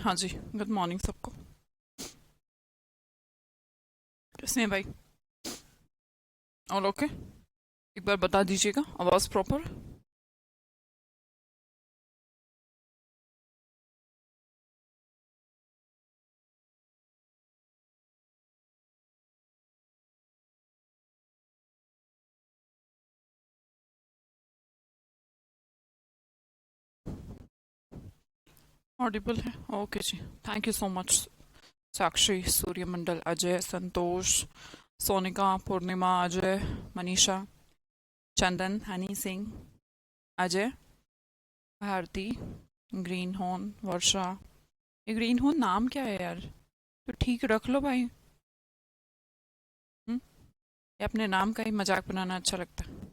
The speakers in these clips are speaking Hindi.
हाँ जी, गुड मॉर्निंग सबको। कैसे हैं भाई? All okay? एक बार बता दीजिएगा, आवाज़ प्रॉपर। ऑडिबल है? Okay ji. Thank you so much. Sakshi, Suryamandal, Ajay, Santosh, Sonika, Purnima, Ajay, Manisha, Chandan, Honey Singh, Ajay, Bharti, green horn, Varsha. ये ग्रीन हॉर्न नाम क्या है यार? तो ठीक रख लो भाई। हम्म? ये अपने नाम का ही मजाक बनाना अच्छा लगता है।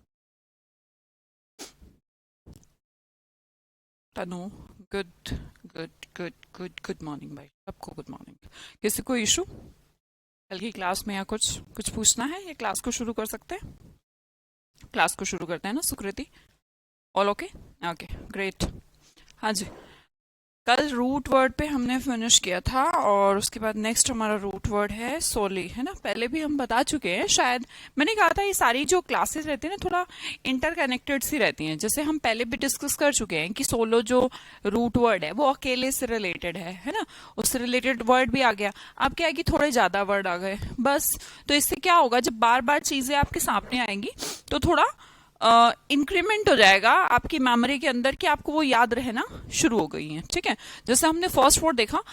Tanu, good good good good good morning भाई, सबको गुड मॉर्निंग। किसी को इशू कल की क्लास में या कुछ कुछ पूछना है या क्लास को शुरू कर सकते हैं? क्लास को शुरू करते हैं ना Sukriti? All okay? Okay, great. हाँ जी, कल रूट वर्ड पे हमने फिनिश किया था और उसके बाद नेक्स्ट हमारा रूट वर्ड है सोली, है ना? पहले भी हम बता चुके हैं शायद। मैंने कहा था ये सारी जो क्लासेस रहती है ना थोड़ा इंटरकनेक्टेड सी रहती हैं। जैसे हम पहले भी डिस्कस कर चुके हैं कि सोलो जो रूट वर्ड है वो अकेले से रिलेटेड है ना? उससे रिलेटेड वर्ड भी आ गया। अब क्या है कि थोड़े ज्यादा वर्ड आ गए बस। तो इससे क्या होगा, जब बार बार चीजें आपके सामने आएंगी तो थोड़ा इंक्रीमेंट हो जाएगा आपकी मेमोरी के अंदर कि आपको वो याद रहना शुरू हो गई है। ठीक है, जैसे हमने फर्स्ट वर्ड देखा,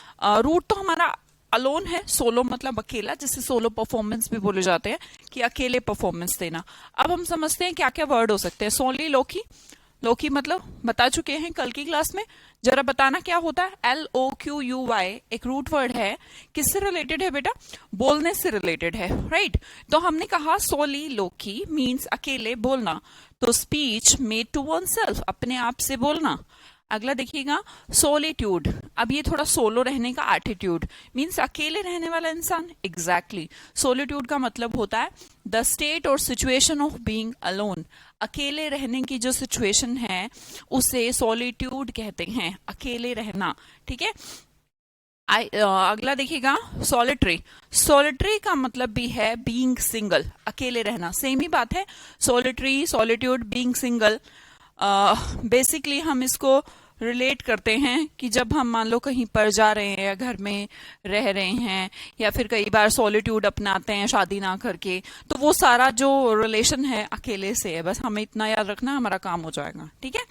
रूट तो हमारा अलोन है, सोलो मतलब अकेला, जिसे सोलो परफॉर्मेंस भी बोले जाते हैं कि अकेले परफॉर्मेंस देना। अब हम समझते हैं क्या क्या वर्ड हो सकते हैं। सोली, लोकी। लोकी मतलब बता चुके हैं कल की क्लास में। जरा बताना क्या होता है? LOQUY एक रूट वर्ड है। किससे रिलेटेड है बेटा? बोलने से रिलेटेड है, राइट? तो हमने कहा सोली लोकी मीन्स अकेले बोलना, तो speech made to oneself, अपने आप से बोलना। अगला देखिएगा, सोलिट्यूड। अब ये थोड़ा सोलो रहने का एटीट्यूड, मीन्स अकेले रहने वाला इंसान। एग्जैक्टली, सोलिट्यूड का मतलब होता है द स्टेट और सिचुएशन ऑफ बीइंग अलोन। अकेले रहने की जो सिचुएशन है उसे सॉलिट्यूड कहते हैं, अकेले रहना। ठीक है, अगला देखिएगा, सॉलिटरी। सॉलिटरी का मतलब भी है बीइंग सिंगल, अकेले रहना, सेम ही बात है। Solitary, solitude, being single. Basically हम इसको रिलेट करते हैं कि जब हम मान लो कहीं पर जा रहे हैं या घर में रह रहे हैं या फिर कई बार सॉलिट्यूड अपनाते हैं शादी ना करके, तो वो सारा जो रिलेशन है अकेले से है। बस हमें इतना याद रखना, हमारा काम हो जाएगा। ठीक है,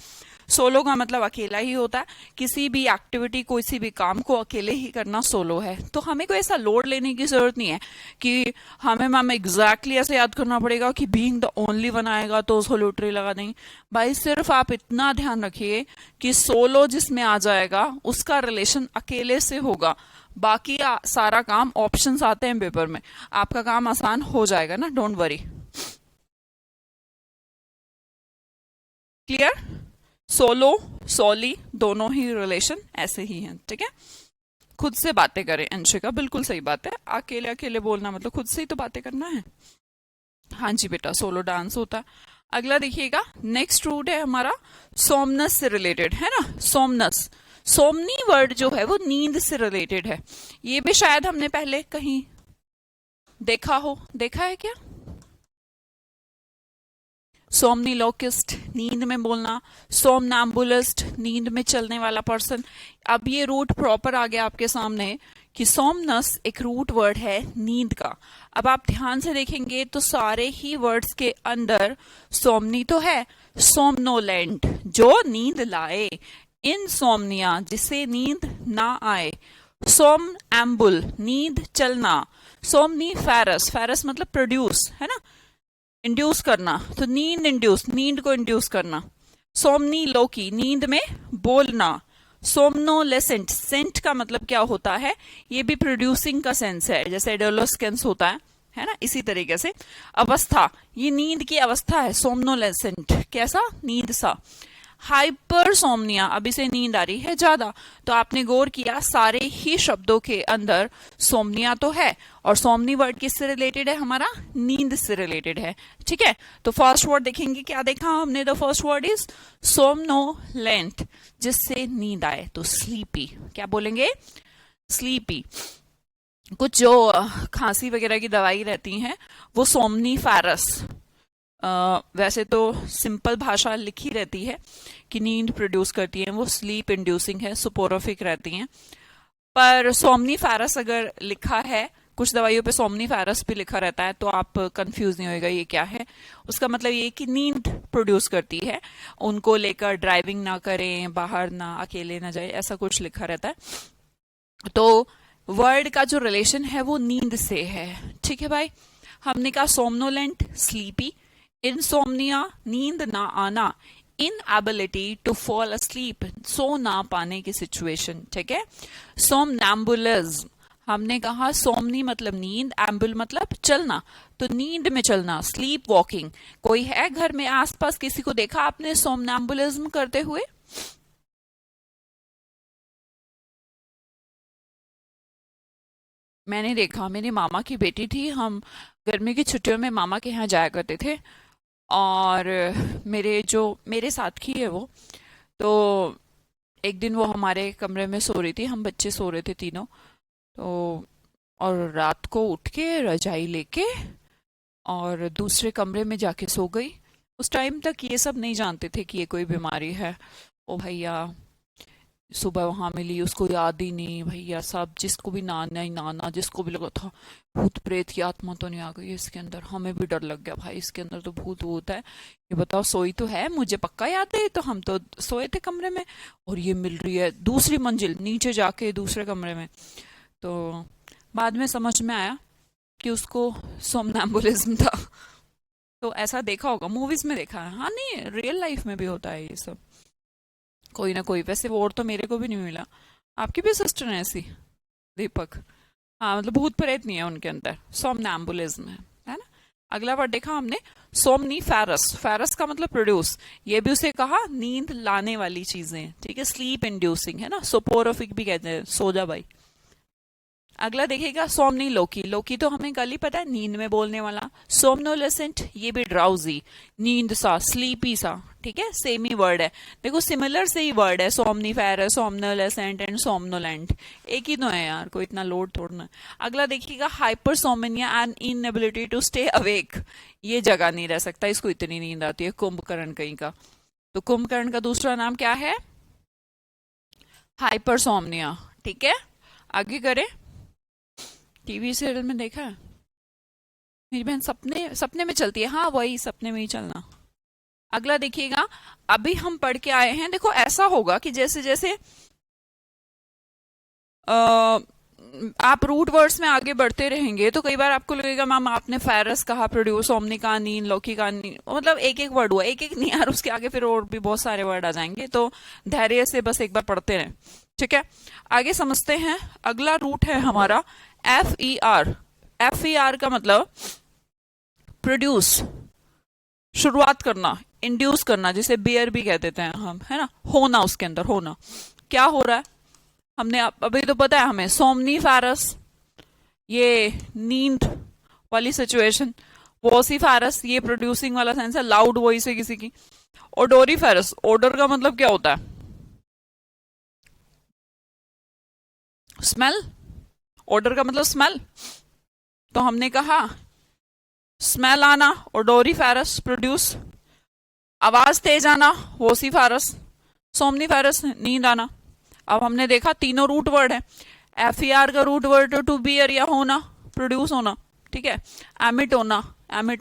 सोलो का मतलब अकेला ही होता है। किसी भी एक्टिविटी, किसी भी काम को अकेले ही करना सोलो है। तो हमें कोई ऐसा लोड लेने की जरूरत नहीं है कि हमें मैम एग्जैक्टली ऐसे याद करना पड़ेगा कि बीइंग द ओनली वन आएगा तो सोलोट्री लगा देंगे। भाई सिर्फ आप इतना ध्यान रखिए कि सोलो जिसमें आ जाएगा उसका रिलेशन अकेले से होगा। बाकी सारा काम ऑप्शंस आते हैं पेपर में, आपका काम आसान हो जाएगा ना, डोंट वरी। क्लियर? सोलो, सोली दोनों ही रिलेशन ऐसे ही हैं। ठीक है, खुद से बातें करें। अंशिका बिल्कुल सही बात है, अकेले अकेले बोलना मतलब खुद से ही तो बातें करना है। हाँ जी बेटा, सोलो डांस होता है। अगला देखिएगा, नेक्स्ट रूट है हमारा सोमनस से रिलेटेड, है ना? सोमनस, सोमनी वर्ड जो है वो नींद से रिलेटेड है। ये भी शायद हमने पहले कहीं देखा हो, देखा है क्या? सोमनीलोकिस्ट, नींद में बोलना। सोमनैम्बुलिस्ट, नींद में चलने वाला पर्सन। अब ये रूट प्रॉपर आ गया आपके सामने कि सोमनस एक रूट वर्ड है नींद का। अब आप ध्यान से देखेंगे तो सारे ही वर्ड्स के अंदर सोमनी तो है, सोमनोलेंट जो नींद लाए, इनसोमनिया जिसे नींद ना आए, सोम एम्बुल नींद चलना, सोमनी फेरस, फेरस मतलब प्रोड्यूस, है ना, इंड्यूस करना, तो नींद इंड्यूस, नींद को इंड्यूस करना। सोमनी लोकी, नींद में बोलना। सोमनोलेसेंट, सेंट का मतलब क्या होता है? ये भी प्रोड्यूसिंग का सेंस है, जैसे एडोलोस्केंस होता है ना? इसी तरीके से अवस्था, ये नींद की अवस्था है, सोमनोलेसेंट, कैसा? नींद सा। हाइपरसोमनिया, अब इसे नींद आ रही है ज्यादा। तो आपने गौर किया सारे ही शब्दों के अंदर सोमनिया तो है, और सोमनी वर्ड किससे रिलेटेड है, हमारा नींद से रिलेटेड है। ठीक है, तो फर्स्ट वर्ड देखेंगे, क्या देखा हमने, the first word is somnolent, जिससे नींद आए, तो स्लीपी, क्या बोलेंगे, स्लीपी। कुछ जो खांसी वगैरह की दवाई रहती हैं वो सोमनीफेरस, वैसे तो सिंपल भाषा लिखी रहती है कि नींद प्रोड्यूस करती है, वो स्लीप इंड्यूसिंग है, सुपोरोफिक रहती हैं। पर सोमनीफेरस अगर लिखा है, कुछ दवाइयों पे सोमनीफेरस भी लिखा रहता है, तो आप कंफ्यूज नहीं होएगा ये क्या है। उसका मतलब ये कि नींद प्रोड्यूस करती है, उनको लेकर ड्राइविंग ना करें, बाहर ना अकेले ना जाए, ऐसा कुछ लिखा रहता है। तो वर्ड का जो रिलेशन है वो नींद से है। ठीक है भाई, हमने कहा सोमनोलेंट स्लीपी, इंसोमनिया नींद ना आना, इनएबिलिटी टू फॉल अस्लीप सो ना पाने की सिचुएशन। ठीक है, सोमनैम्बुलिज्म, हमने कहा सोमनी मतलब नींद, एम्बुल मतलब चलना, तो नींद में चलना, स्लीप वॉकिंग। कोई है घर में आसपास, किसी को देखा आपने सोमनैम्बुलिज्म करते हुए? मैंने देखा, मेरी मामा की बेटी थी, हम गर्मी की छुट्टियों में मामा के यहाँ जाया करते थे, और मेरे साथ की है वो, तो एक दिन वो हमारे कमरे में सो रही थी, हम बच्चे सो रहे थे तीनों, तो और रात को उठ के रजाई लेके और दूसरे कमरे में जाके सो गई। उस टाइम तक ये सब नहीं जानते थे कि ये कोई बीमारी है। ओ भैया, सुबह वहां मिली, उसको याद ही नहीं भैया, सब जिसको भी नाना ही नाना, जिसको भी लगा था भूत प्रेत की आत्मा तो नहीं आ गई इसके अंदर। हमें भी डर लग गया, भाई इसके अंदर तो भूत भूत है, ये बताओ, सोई तो है, मुझे पक्का याद है, तो हम तो सोए थे कमरे में, और ये मिल रही है दूसरी मंजिल नीचे जाके दूसरे कमरे में। तो बाद में समझ में आया कि उसको सोमनैम्बुलिज्म था। तो ऐसा देखा होगा, मूवीज में देखा है, हाँ नहीं रियल लाइफ में भी होता है ये सब, कोई ना कोई। वैसे वो और तो मेरे को भी नहीं मिला। आपकी भी सिस्टर है ऐसी, दीपक? हाँ, मतलब भूत प्रेत नहीं है उनके अंदर, सोमनैम्बुलिज्म है ना। अगला वर्ड देखा हमने, सोमनीफेरस, फेरस का मतलब प्रोड्यूस, ये भी उसे कहा नींद लाने वाली चीजें। ठीक है, स्लीप इंड्यूसिंग है ना, सोपोरोफिक भी कहते हैं, सो जा भाई। अगला देखिएगा सोमनी लोकी, लोकी तो हमें कल ही पता है, नींद में बोलने वाला। सोमनोलेसेंट, ये भी ड्राउजी, नींद सा, स्लीपी सा। ठीक है, सेम ही वर्ड है, देखो सिमिलर से ही वर्ड है, सोमनीफेरस, सोमनोलेसेंट एंड सोमनोलेंट, एक ही तो है यार, कोई इतना लोड थोड़ना। अगला देखिएगा hypersomnia and inability to stay awake, ये जगह नहीं रह सकता, इसको इतनी नींद आती है, कुंभकर्ण कहीं का। तो कुंभकर्ण का दूसरा नाम क्या है, हाइपरसोमनिया। ठीक है, आगे करें। टीवी सीरियल में देखा है, मेरी बहन सपने सपने में चलती है, हाँ वही सपने में ही चलना। अगला देखिएगा, अभी हम पढ़ के आए हैं, देखो ऐसा होगा कि जैसे जैसे आप रूट वर्ड्स में आगे बढ़ते रहेंगे तो कई बार आपको लगेगा मैम आपने फेरस कहा, प्रोड्यूस, ओमनी का नीन, लौकी का नीन, मतलब एक एक वर्ड हुआ, एक एक नहीं यार, उसके आगे फिर और भी बहुत सारे वर्ड आ जाएंगे, तो धैर्य से बस एक बार पढ़ते रहें। ठीक है, आगे समझते हैं। अगला रूट है हमारा FER, FER का मतलब प्रोड्यूस, शुरुआत करना, इंड्यूस करना, जिसे बियर भी कह देते हैं हम, है ना, होना, उसके अंदर होना। क्या हो रहा है, हमने अभी तो पता है हमें, सोमनीफेरस ये नींद वाली सिचुएशन, वोसिफेरस ये प्रोड्यूसिंग वाला सेंस है, लाउड वॉइस है किसी की। ओडोरीफेरस, ओडर का मतलब क्या होता है, स्मेल, ओडर का मतलब स्मेल, तो हमने कहा स्मेल आना, ओडोरीफेरस प्रोड्यूस, आवाज तेज आना, वोसिफेरस, सोमनीफेरस नींद आना। अब हमने देखा तीनों रूट वर्ड है, FER का रूट वर्ड टू बियर या होना, प्रोड्यूस होना। ठीक है, एमिट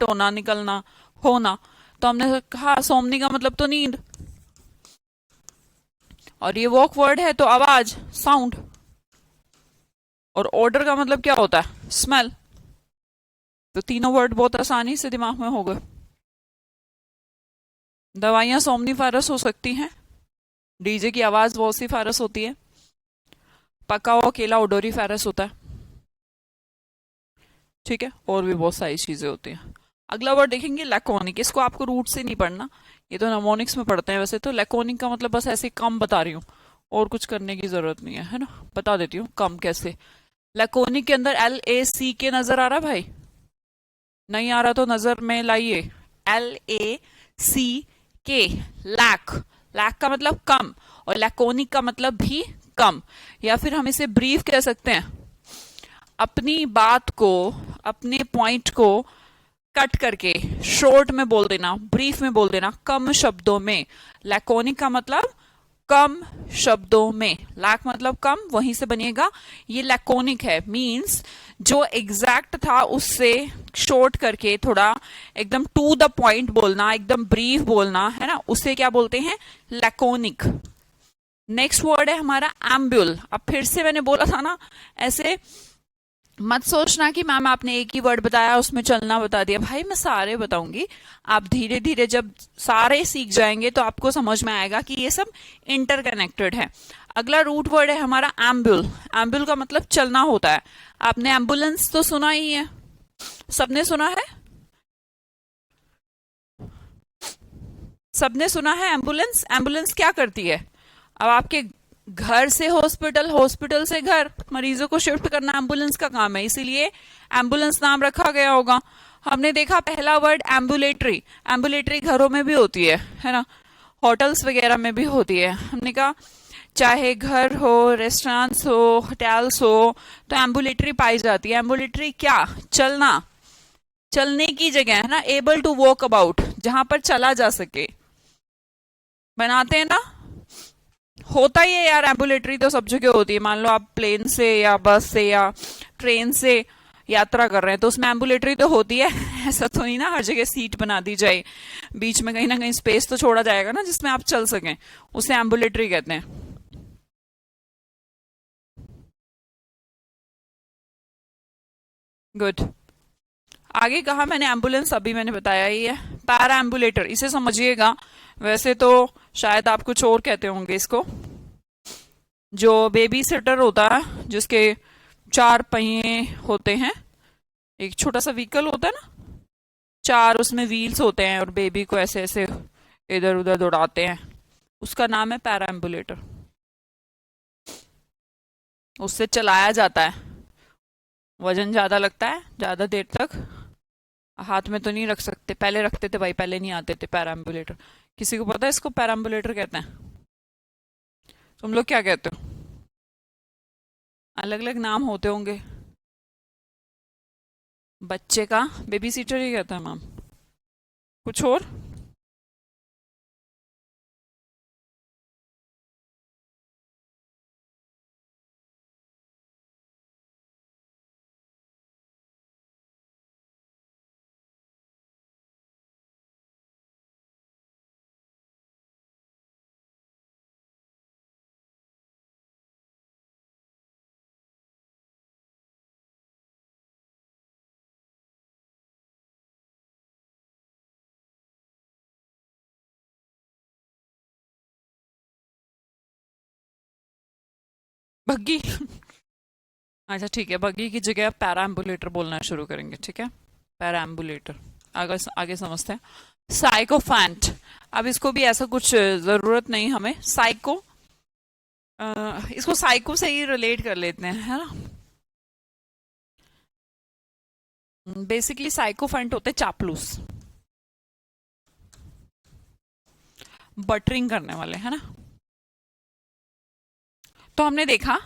होना निकलना, होना, तो हमने कहा सोमनी का मतलब तो नींद, और ये वॉक वर्ड है तो आवाज, साउंड, और ऑर्डर का मतलब क्या होता है, स्मेल। तो तीनों वर्ड बहुत आसानी से दिमाग में हो गए। दवाइयां सोमनीफेरस हो सकती हैं, डीजे की आवाज वोसिफेरस होती है, पका हुआ केला ओडोरीफेरस होता है। ठीक है, और भी बहुत सारी चीजें होती हैं। अगला वर्ड देखेंगे लैकोनिक, इसको आपको रूट से नहीं पढ़ना, ये तो नमोनिक्स में पढ़ते हैं वैसे तो। लैकोनिक का मतलब बस ऐसे कम बता रही हूँ, और कुछ करने की जरूरत नहीं है ना। बता देती हूँ कम कैसे। लैकोनिक के अंदर LAC नजर आ रहा भाई? नहीं आ रहा तो नजर में लाइए। LAC, lack. लैक का मतलब कम, और लैकोनिक का मतलब भी कम, या फिर हम इसे ब्रीफ कह सकते हैं। अपनी बात को, अपने पॉइंट को कट करके शॉर्ट में बोल देना, ब्रीफ में बोल देना, कम शब्दों में। लैकोनिक का मतलब कम शब्दों में। लैक मतलब कम, वहीं से बनेगा ये लैकोनिक है। मींस जो एग्जैक्ट था उससे शॉर्ट करके थोड़ा एकदम टू द पॉइंट बोलना, एकदम ब्रीफ बोलना, है ना, उसे क्या बोलते हैं? लैकोनिक। नेक्स्ट वर्ड है हमारा एम्ब्यूल। अब फिर से मैंने बोला था ना, ऐसे मत सोचना कि मैम आपने एक ही वर्ड बताया उसमें चलना बता दिया। भाई मैं सारे बताऊंगी, आप धीरे धीरे जब सारे सीख जाएंगे तो आपको समझ में आएगा कि ये सब इंटरकनेक्टेड है। अगला रूट वर्ड है हमारा एम्ब्यूल। एम्ब्यूल का मतलब चलना होता है। आपने एम्बुलेंस तो सुना ही है, सबने सुना है, सबने सुना है एम्बुलेंस। एम्बुलेंस क्या करती है? अब आपके घर से हॉस्पिटल, हॉस्पिटल से घर, मरीजों को शिफ्ट करना एम्बुलेंस का काम है, इसीलिए एम्बुलेंस नाम रखा गया होगा। हमने देखा पहला वर्ड एम्बुलेटरी। एम्बुलेटरी घरों में भी होती है ना, होटल्स वगैरह में भी होती है। हमने कहा चाहे घर हो, रेस्टोरेंट्स हो, होटल्स हो, तो एम्बुलेटरी पाई जाती है। एम्बुलेटरी क्या? चलना, चलने की जगह है ना, एबल टू वॉक अबाउट, जहां पर चला जा सके, बनाते हैं ना। होता ही है यार, एम्बुलेटरी तो सब जगह होती है। मान लो आप प्लेन से या बस से या ट्रेन से यात्रा कर रहे हैं तो उसमें एम्बुलेटरी तो होती है। ऐसा तो नहीं ना हर जगह सीट बना दी जाए, बीच में कहीं ना कहीं स्पेस तो छोड़ा जाएगा ना जिसमें आप चल सकें, उसे एम्बुलेटरी कहते हैं। गुड। आगे कहा मैंने एम्बुलेंस, अभी मैंने बताया ही है। पैरा एम्बुलेटर, इसे समझिएगा, वैसे तो शायद आप कुछ और कहते होंगे इसको। जो बेबी सिटर होता है, जिसके 4 पहिए होते हैं, एक छोटा सा व्हीकल होता है ना, 4 उसमें व्हील्स होते हैं और बेबी को ऐसे ऐसे इधर उधर दौड़ाते हैं, उसका नाम है पैरा एम्बुलेटर। उससे चलाया जाता है, वजन ज्यादा लगता है, ज्यादा देर तक हाथ में तो नहीं रख सकते। पहले रखते थे भाई, पहले नहीं आते थे पैरा एम्बुलेटर। किसी को पता है इसको पैरा एम्बुलेटर कहते हैं? तुम लोग क्या कहते हो? अलग अलग नाम होते होंगे। बच्चे का बेबी सीटर ही कहता है मैम, कुछ और? बग्गी। अच्छा ठीक है, बग्गी की जगह पैरा एम्बुलेटर बोलना शुरू करेंगे, ठीक है? पैरा एम्बुलेटर। आगे आगे समझते हैं। साइकोफैंट। अब इसको भी ऐसा कुछ जरूरत नहीं हमें। साइको, इसको साइको से ही रिलेट कर लेते हैं, है ना। बेसिकली साइकोफैंट होते चापलूस, बटरिंग करने वाले, है ना। तो हमने देखा,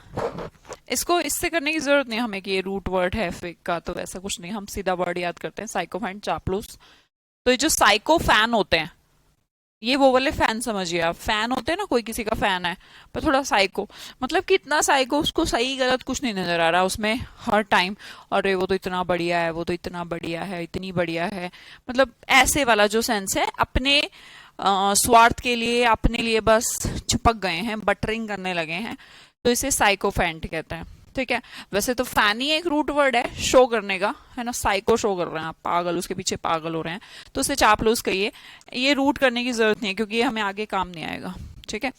इसको इससे करने की जरूरत नहीं हमें कि ये रूट वर्ड है फेक का, तो वैसा कुछ नहीं, हम सीधा वर्ड याद करते हैं, साइकोफैंट, चापलूस। तो ये जो साइको फैन होते हैं, ये वो वाले फैन समझिए आप। फैन होते हैं ना, कोई किसी का फैन है पर थोड़ा साइको, मतलब कि इतना साइको उसको सही गलत कुछ नहीं नजर आ रहा उसमें हर टाइम। अरे वो तो इतना बढ़िया है, वो तो इतना बढ़िया है, इतनी बढ़िया है, मतलब ऐसे वाला जो सेंस है, अपने स्वार्थ के लिए, अपने लिए बस चिपक गए हैं, बटरिंग करने लगे हैं, तो इसे साइकोफैंट कहते हैं, ठीक है। वैसे तो फैन ही एक रूट वर्ड है शो करने का, है ना। साइको शो कर रहे हैं आप, पागल, उसके पीछे पागल हो रहे हैं, तो उसे चापलूस कहिए। ये रूट करने की जरूरत नहीं है क्योंकि ये हमें आगे काम नहीं आएगा, ठीक है।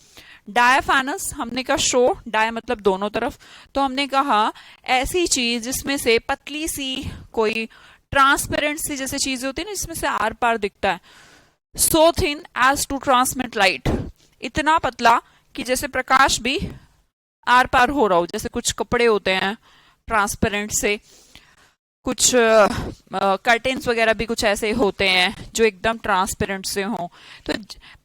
डायाफानस, हमने कहा शो, डाय मतलब दोनों तरफ, तो हमने कहा ऐसी चीज जिसमें से पतली सी कोई ट्रांसपेरेंट सी जैसे चीज होती है ना, जिसमें से आर पार दिखता है, so thin as to transmit light, इतना पतला कि जैसे प्रकाश भी आर पार हो रहा हो, जैसे कुछ कपड़े होते हैं ट्रांसपेरेंट से, कुछ कर्टेन्स वगैरह भी कुछ ऐसे होते हैं जो एकदम ट्रांसपेरेंट से हों। तो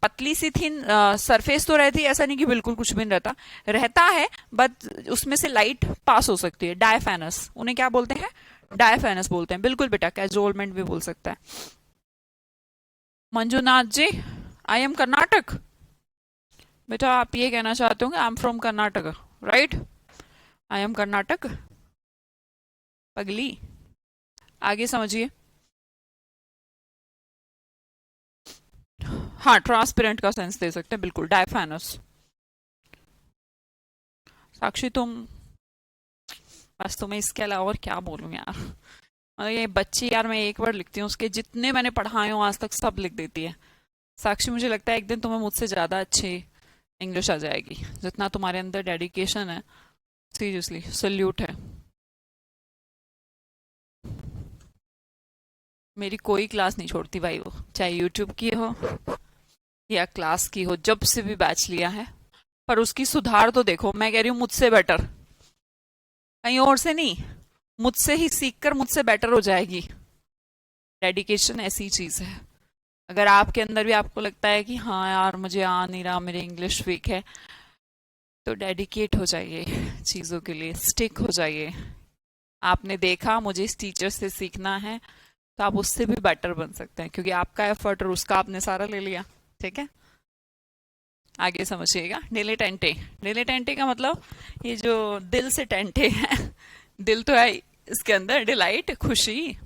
पतली सी थिन सरफेस तो रहती है, ऐसा नहीं कि बिल्कुल कुछ भी नहीं रहता, रहता है, बट उसमें से लाइट पास हो सकती है। डायफेनस, उन्हें क्या बोलते हैं? डायफेनस बोलते हैं। बिल्कुल बेटा, कैजोलमेंट भी बोल सकता है। मंजुनाथ जी, आई एम कर्नाटक। बेटा आप ये कहना चाहते हो कि I am from Karnataka, right? I am Karnataka, पगली। आगे समझिए। हाँ, ट्रांसपेरेंट का सेंस दे सकते हैं, बिल्कुल, डायफेनस। साक्षी तुम, बस तुम्हें इसके अलावा और क्या बोलूं यार। मतलब ये बच्ची यार, मैं एक वर्ड लिखती हूँ उसके जितने मैंने पढ़ाए हो आज तक सब लिख देती है। साक्षी मुझे लगता है एक दिन तुम्हें मुझसे ज्यादा अच्छी इंग्लिश आ जाएगी, जितना तुम्हारे अंदर डेडिकेशन है। सीरियसली सल्यूट है। मेरी कोई क्लास नहीं छोड़ती भाई, वो चाहे यूट्यूब की हो या क्लास की हो, जब से भी बैच लिया है। पर उसकी सुधार तो देखो, मैं कह रही हूँ मुझसे बेटर, कहीं और से नहीं, मुझसे ही सीखकर मुझसे बेटर हो जाएगी। डेडिकेशन ऐसी चीज है। अगर आपके अंदर भी आपको लगता है कि हाँ यार मुझे आ नहीं रहा, मेरी इंग्लिश वीक है, तो डेडिकेट हो जाइए चीज़ों के लिए, स्टिक हो जाइए। आपने देखा मुझे इस टीचर से सीखना है, तो आप उससे भी बेटर बन सकते हैं, क्योंकि आपका एफर्ट और उसका आपने सारा ले लिया। ठीक है, आगे समझिएगा। डेले टेंटे, डेले टेंटे का मतलब ये जो दिल से टेंटे है, दिल तो है इसके अंदर, डिलाइट, खुशी।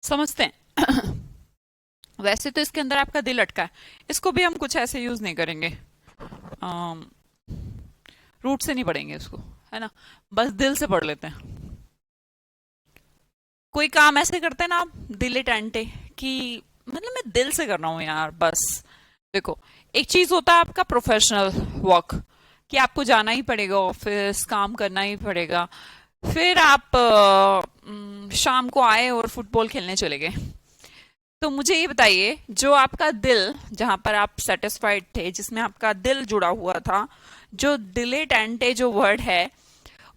समझते हैं? वैसे तो इसके अंदर आपका दिल अटका है, इसको भी हम कुछ ऐसे यूज नहीं करेंगे, रूट से नहीं पढ़ेंगे इसको, है ना, बस दिल से पढ़ लेते हैं। कोई काम ऐसे करते हैं ना आप, दिले टांटे, कि मतलब मैं दिल से कर रहा हूँ यार बस। देखो, एक चीज होता है आपका प्रोफेशनल वर्क, कि आपको जाना ही पड़ेगा ऑफिस, काम करना ही पड़ेगा। फिर आप शाम को आए और फुटबॉल खेलने चले गए। तो मुझे ये बताइए, जो आपका दिल, जहां पर आप सेटिस्फाइड थे, जिसमें आपका दिल जुड़ा हुआ था, जो दिले टेंटे जो वर्ड है,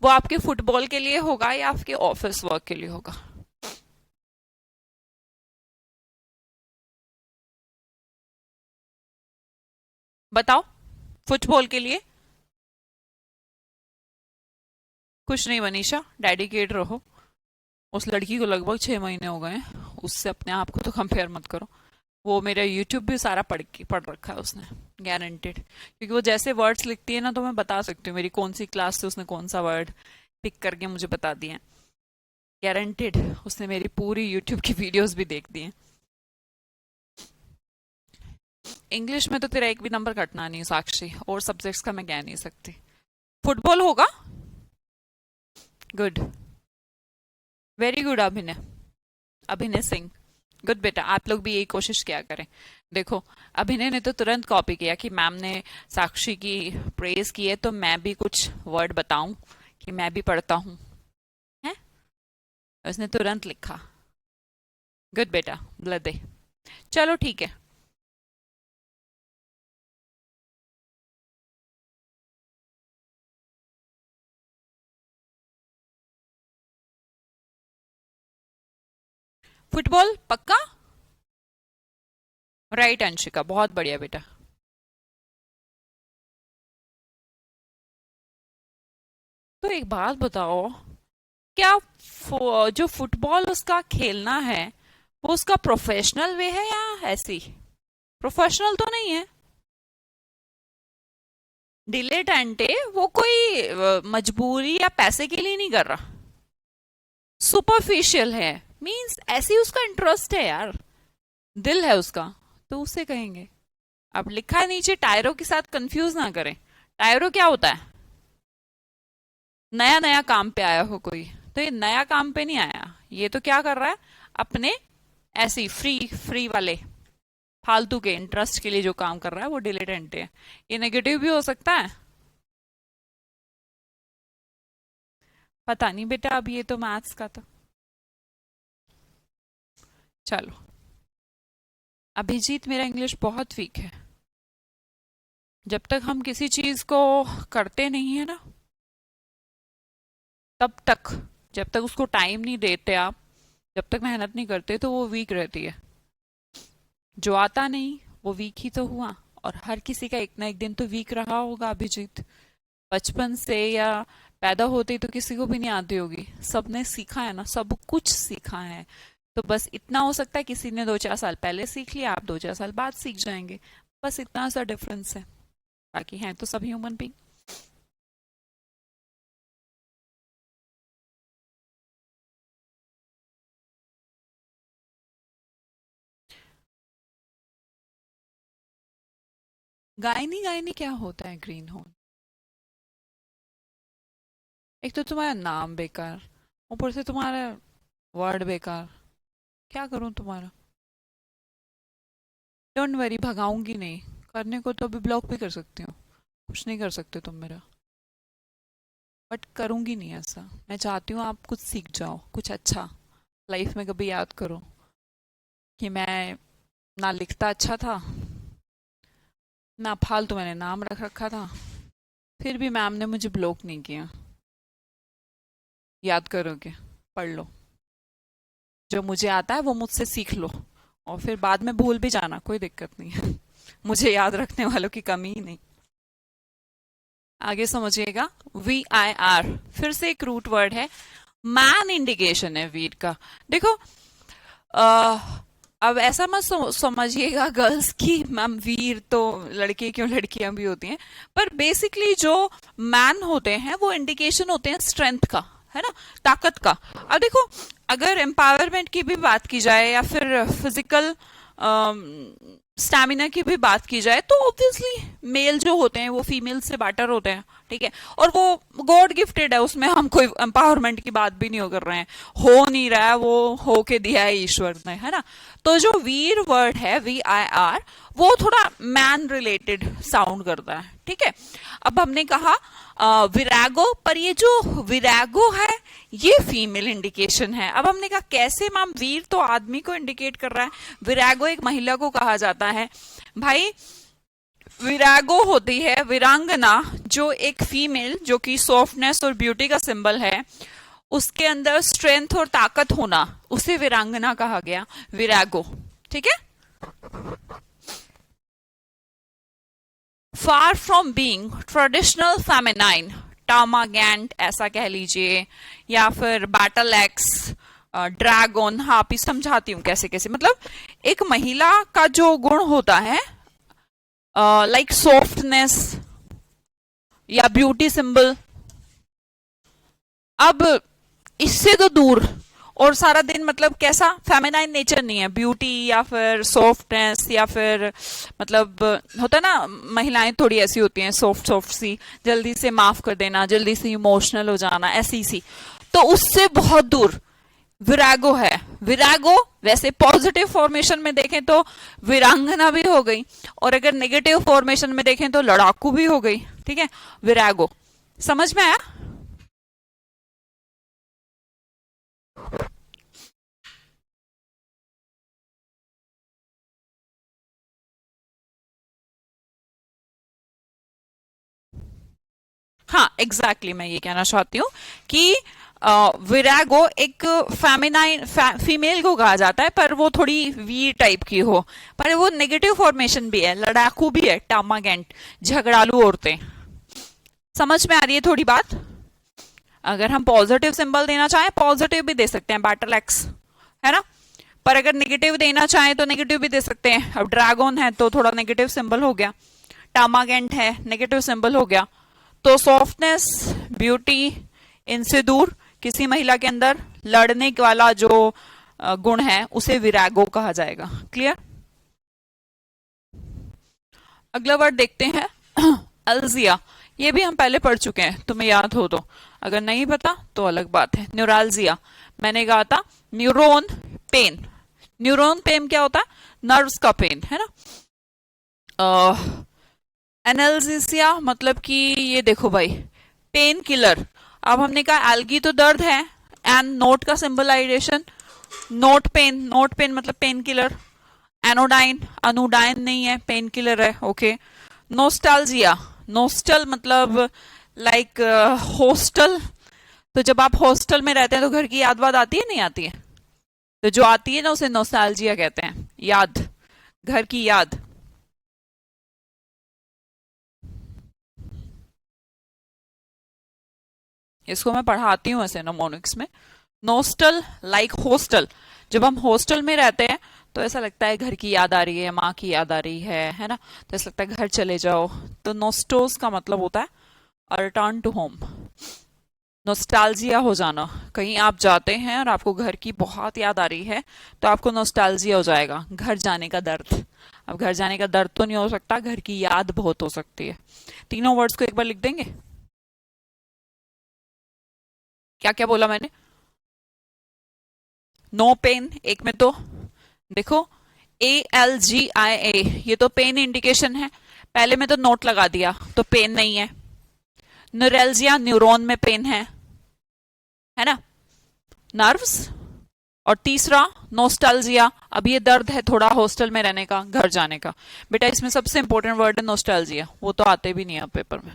वो आपके फुटबॉल के लिए होगा या आपके ऑफिस वर्क के लिए होगा? बताओ। फुटबॉल के लिए? कुछ नहीं मनीषा, डेडिकेट रहो। उस लड़की को लगभग 6 महीने हो गए हैं, उससे अपने आप को तो कंपेयर मत करो। वो मेरा यूट्यूब भी सारा पढ़ रखा है उसने, गारंटेड। क्योंकि वो जैसे वर्ड्स लिखती है ना, तो मैं बता सकती हूँ मेरी कौन सी क्लास से उसने कौन सा वर्ड पिक करके मुझे बता दिया। गारंटेड, उसने मेरी पूरी यूट्यूब की वीडियोस भी देख दी हैं। इंग्लिश में तो तेरा एक भी नंबर कटना नहीं साक्षी, और सब्जेक्ट्स का मैं कह नहीं सकती। फुटबॉल होगा। गुड, वेरी गुड अभिनय, अभिनय सिंह। गुड बेटा, आप लोग भी यही कोशिश किया करें। देखो, अभिनय ने तो तुरंत कॉपी किया कि मैम ने साक्षी की प्रेज की है, तो मैं भी कुछ वर्ड बताऊं कि मैं भी पढ़ता हूं, है? उसने तुरंत लिखा। गुड बेटा, दे। चलो ठीक है। फुटबॉल पक्का? राइट अंशिका, बहुत बढ़िया बेटा। तो एक बात बताओ, क्या जो फुटबॉल उसका खेलना है, वो उसका प्रोफेशनल वे है या ऐसी? प्रोफेशनल तो नहीं है। डिलेटेंटे वो कोई मजबूरी या पैसे के लिए नहीं कर रहा। सुपरफिशियल है, मींस ऐसी उसका इंटरेस्ट है यार, दिल है उसका, तो उसे कहेंगे। अब लिखा है नीचे, टायरो के साथ कंफ्यूज ना करें। टायरो क्या होता है? नया नया काम पे आया हो कोई, तो ये नया काम पे नहीं आया, ये तो क्या कर रहा है, अपने ऐसी फ्री फ्री वाले फालतू के इंटरेस्ट के लिए जो काम कर रहा है, वो डिलेटेंट है। ये नेगेटिव भी हो सकता है। पता नहीं बेटा, अब ये तो मैथ्स का था। चलो, अभिजीत मेरा इंग्लिश बहुत वीक है। जब तक हम किसी चीज को करते नहीं है ना, तब तक, जब तक उसको टाइम नहीं देते आप, जब तक मेहनत नहीं करते, तो वो वीक रहती है। जो आता नहीं वो वीक ही तो हुआ। और हर किसी का एक ना एक दिन तो वीक रहा होगा अभिजीत। बचपन से या पैदा होते ही तो किसी को भी नहीं आती होगी, सबने सीखा है ना, सब कुछ सीखा है। तो बस इतना हो सकता है किसी ने 2-4 साल पहले सीख लिया, आप 2-4 साल बाद सीख जाएंगे। बस इतना सा डिफरेंस है, बाकी हैं तो सब ह्यूमन बीइंग। गायनी गायनी क्या होता है ग्रीन horn? एक तो तुम्हारा नाम बेकार, ऊपर से तुम्हारा वर्ड बेकार। क्या करूं तुम्हारा? डोंट वरी, भगाऊंगी नहीं। करने को तो अभी ब्लॉक भी कर सकती हूँ, कुछ नहीं कर सकते तुम मेरा। बट करूंगी नहीं ऐसा। मैं चाहती हूँ आप कुछ सीख जाओ, कुछ अच्छा लाइफ में कभी याद करो कि मैं ना लिखता अच्छा था, ना फालतू मैंने नाम रख रखा था, फिर भी मैम ने मुझे ब्लॉक नहीं किया। याद करोगे? पढ़ लो, जो मुझे आता है वो मुझसे सीख लो, और फिर बाद में भूल भी जाना, कोई दिक्कत नहीं है। मुझे याद रखने वालों की कमी ही नहीं। आगे समझिएगा, VIR फिर से एक रूट वर्ड है, मैन इंडिकेशन है वीर का। देखो, अब ऐसा मत समझिएगा गर्ल्स की मैम वीर तो लड़के क्यों, लड़कियां भी होती हैं। पर बेसिकली जो मैन होते हैं वो इंडिकेशन होते हैं स्ट्रेंथ का, है ना, ताकत का। अब देखो, अगर एम्पावरमेंट की भी बात की जाए या फिर फिजिकल स्टैमिना की भी बात की जाए, तो ऑब्वियसली मेल जो होते हैं वो फीमेल से बेटर होते हैं, ठीक है। और वो गॉड गिफ्टेड है, उसमें हम कोई एम्पावरमेंट की बात भी नहीं कर रहे हैं। हो नहीं रहा है, वो हो के दिया है ईश्वर ने, है ना। तो जो वीर वर्ड है VIR, वो थोड़ा मैन रिलेटेड साउंड करता है, ठीक है। अब हमने कहा विरागो, पर ये जो विरागो है ये फीमेल इंडिकेशन है। अब हमने कहा कैसे मैम, वीर तो आदमी को इंडिकेट कर रहा है, विरागो एक महिला को कहा जाता है। भाई, विरागो होती है वीरांगना, जो एक फीमेल, जो कि सॉफ्टनेस और ब्यूटी का सिंबल है, उसके अंदर स्ट्रेंथ और ताकत होना, उसे वीरांगना कहा गया, विरागो, ठीक है। Far from being traditional feminine, termagant ऐसा कह लीजिए, या फिर बैटल एक्स, ड्रैगन। हाँ, आप समझाती हूँ कैसे कैसे। मतलब एक महिला का जो गुण होता है, लाइक सॉफ्टनेस या ब्यूटी सिंबल, अब इससे तो दूर, और सारा दिन मतलब कैसा फेमिनाइन नेचर नहीं है, ब्यूटी या फिर सॉफ्टनेस, या फिर मतलब होता ना, महिलाएं थोड़ी ऐसी होती हैं सॉफ्ट सॉफ्ट सी, जल्दी से माफ कर देना, जल्दी से इमोशनल हो जाना, ऐसी सी। तो उससे बहुत दूर विरागो है। विरागो वैसे पॉजिटिव फॉर्मेशन में देखें तो वीरांगना भी हो गई, और अगर नेगेटिव फॉर्मेशन में देखें तो लड़ाकू भी हो गई, ठीक है। विरागो, समझ में आया? हाँ, एग्जैक्टली मैं ये कहना चाहती हूँ कि विरागो एक फेमिनाइन फीमेल को कहा जाता है, पर वो थोड़ी वी टाइप की हो, पर वो नेगेटिव फॉर्मेशन भी है, लड़ाकू भी है, टामागेंट, झगड़ालू औरतें। समझ में आ रही है थोड़ी बात? अगर हम पॉजिटिव सिंबल देना चाहें, पॉजिटिव भी दे सकते हैं, बैटल एक्स, है ना। पर अगर नेगेटिव देना चाहें तो नेगेटिव भी दे सकते हैं। अब ड्रैगन है तो थोड़ा नेगेटिव सिंबल हो गया, टामागेंट है नेगेटिव सिंबल हो गया। तो सॉफ्टनेस, ब्यूटी, इनसे दूर किसी महिला के अंदर लड़ने वाला जो गुण है उसे विरागो कहा जाएगा। क्लियर? अगला वर्ड देखते हैं, अल्जिया। ये भी हम पहले पढ़ चुके हैं, तुम्हें याद हो तो, अगर नहीं पता तो अलग बात है। न्यूरालजिया, मैंने कहा था न्यूरोन पेन। न्यूरोन पेन क्या होता है? नर्व्स का पेन, है ना। एनाल्जेसिया मतलब कि ये देखो भाई, पेन किलर। अब हमने कहा एल्गी तो दर्द है, एंड नोट का सिंबलाइजेशन नोट पेन मतलब पेन किलर। एनोडाइन, अनुडाइन नहीं है, पेन किलर है। ओके। नोस्टाल्जिया, नोस्टल मतलब लाइक हॉस्टल। तो जब आप हॉस्टल में रहते हैं तो घर की याद वाद आती है नहीं आती है? तो जो आती है ना उसे नोस्टाल्जिया कहते हैं, याद, घर की याद। इसको मैं पढ़ाती हूँ ऐसे नोमोनिक्स में। नोस्टल लाइक हॉस्टल, जब हम हॉस्टल में रहते हैं तो ऐसा लगता है घर की याद आ रही है, माँ की याद आ रही है ना, तो ऐसा लगता है घर चले जाओ। तो नोस्टोस का मतलब होता है रिटर्न टू होम, नोस्टाल्जिया हो जाना। कहीं आप जाते हैं और आपको घर की बहुत याद आ रही है तो आपको नोस्टाल्जिया हो जाएगा, घर जाने का दर्द। अब घर जाने का दर्द तो नहीं हो सकता, घर की याद बहुत हो सकती है। तीनों वर्ड्स को एक बार लिख देंगे? क्या क्या बोला मैंने? नो पेन एक में तो देखो, ALGIA, ये तो पेन इंडिकेशन है। पहले में तो नोट लगा दिया तो पेन नहीं है। न्यूरेल्जिया, न्यूरॉन में पेन है ना, नर्व्स। और तीसरा नोस्टैल्जिया, अब ये दर्द है थोड़ा हॉस्टल में रहने का, घर जाने का। बेटा इसमें सबसे इंपॉर्टेंट वर्ड है नोस्टैल्जिया, वो तो आते भी नहीं है पेपर में।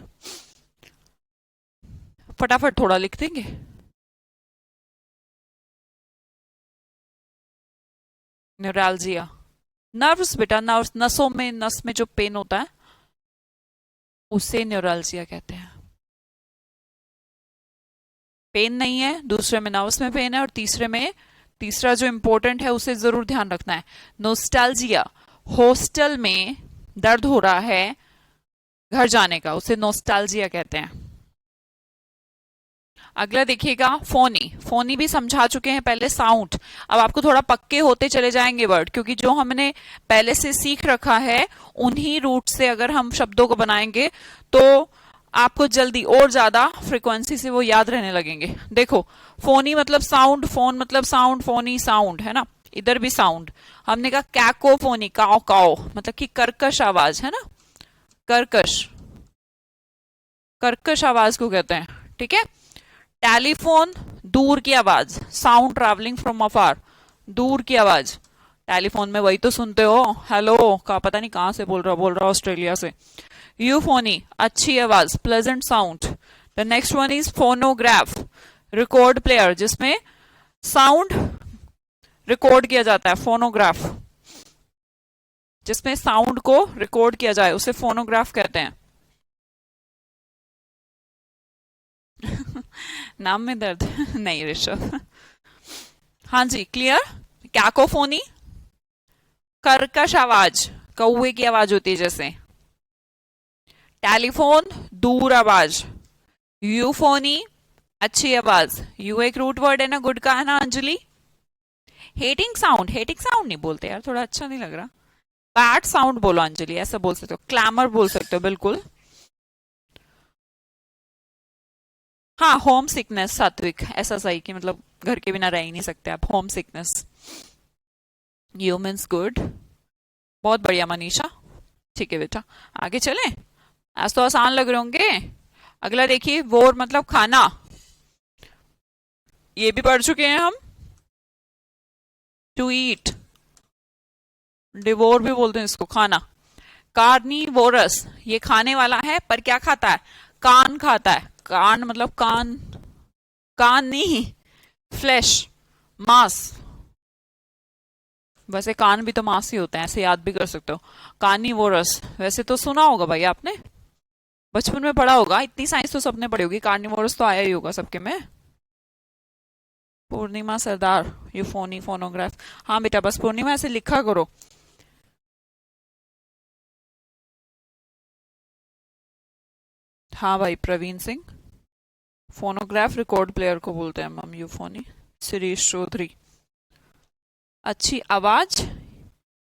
फटाफट थोड़ा लिख देंगे। न्यूरल्जिया, नर्व्स बेटा, नर्व्स, नसों में, नस में जो पेन होता है उसे न्यूरल्जिया कहते हैं। पेन नहीं है, दूसरे में नर्व्स में पेन है, और तीसरे में, तीसरा जो इंपॉर्टेंट है उसे जरूर ध्यान रखना है, नोस्टैल्जिया, हॉस्टल में दर्द हो रहा है घर जाने का, उसे नोस्टैल्जिया कहते हैं। अगला देखिएगा फोनी, फोनी भी समझा चुके हैं पहले, साउंड। अब आपको थोड़ा पक्के होते चले जाएंगे वर्ड, क्योंकि जो हमने पहले से सीख रखा है उन्हीं रूट से अगर हम शब्दों को बनाएंगे तो आपको जल्दी और ज्यादा फ्रिक्वेंसी से वो याद रहने लगेंगे। देखो, फोनी मतलब साउंड, फोन मतलब साउंड, फोनी साउंड है ना, इधर भी साउंड। हमने कहा कैकोफोनी, काओ काओ मतलब कि कर्कश आवाज है ना, कर्कश, कर्कश आवाज को कहते हैं। ठीक है। टेलीफोन, दूर की आवाज, साउंड ट्रैवलिंग फ्रॉम अफार, दूर की आवाज। टेलीफोन में वही तो सुनते हो, हेलो का, पता नहीं कहां से बोल रहा ऑस्ट्रेलिया से। यूफोनी, अच्छी आवाज, pleasant sound. The next one is phonograph, record player जिसमें साउंड रिकॉर्ड किया जाता है, फोनोग्राफ, जिसमें साउंड को रिकॉर्ड किया जाए उसे फोनोग्राफ कहते हैं। नाम में दर्द नहीं ऋषभ। हाँ जी, क्लियर। कैकोफोनी, कर्कश आवाज, कौवे की आवाज होती है जैसे। टेलीफोन, दूर आवाज। यूफोनी, अच्छी आवाज। यू एक रूट वर्ड है ना, गुड का है ना Anjali. Hating sound, hating sound नहीं बोलते यार, थोड़ा अच्छा नहीं लग रहा। बैड साउंड बोलो अंजलि, ऐसा बोल सकते हो। क्लैमर बोल सकते हो, बिल्कुल। हाँ, होम सिकनेस सात्विक, ऐसा सही कि मतलब घर के बिना रह ही नहीं सकते आप, home sickness. You means good, बहुत बढ़िया मनीषा। ठीक है बेटा, आगे चलें। आज तो आसान लग रहे होंगे। अगला देखिए, वोर मतलब खाना, ये भी पढ़ चुके हैं हम। टू ईट, डिवोर भी बोलते हैं इसको, खाना। कार्निवोरस, ये खाने वाला है पर क्या खाता है, कान खाता है। कान मतलब कान, कान नहीं, फ्लैश, मांस। वैसे कान भी तो मांस ही होते हैं, ऐसे याद भी कर सकते हो। कार्निवोरस, वैसे तो सुना होगा भाई आपने, बचपन में पढ़ा होगा, इतनी साइंस तो सबने पढ़ी होगी, कार्निवोरस तो आया ही होगा सबके में। Purnima Sardar, euphony, phonograph. हाँ बेटा, बस पूर्णिमा ऐसे लिखा करो। हाँ भाई Praveen Singh, phonograph record player को बोलते हैं हम यूफोनी। शिरीष चौधरी, अच्छी आवाज,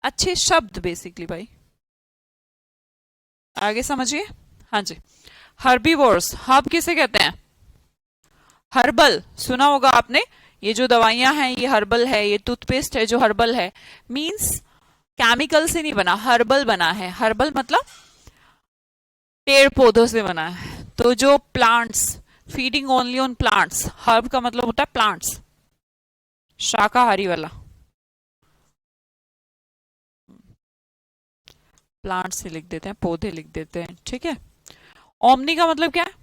अच्छे शब्द बेसिकली भाई। आगे समझिए। हाँ जी, हर्बीवोर्स, हर्ब किसे कहते हैं, हर्बल, सुना होगा आपने। ये जो दवाइयां हैं ये हर्बल है, ये टूथपेस्ट है जो हर्बल है, मींस केमिकल से नहीं बना, हर्बल बना है। हर्बल मतलब पेड़ पौधों से बना है। तो जो plants, feeding only on plants, herb का मतलब होता है प्लांट्स। शाकाहारी वाला। प्लांट्स ही लिख देते हैं, पौधे लिख देते हैं, ठीक है। ओमनी का मतलब क्या है?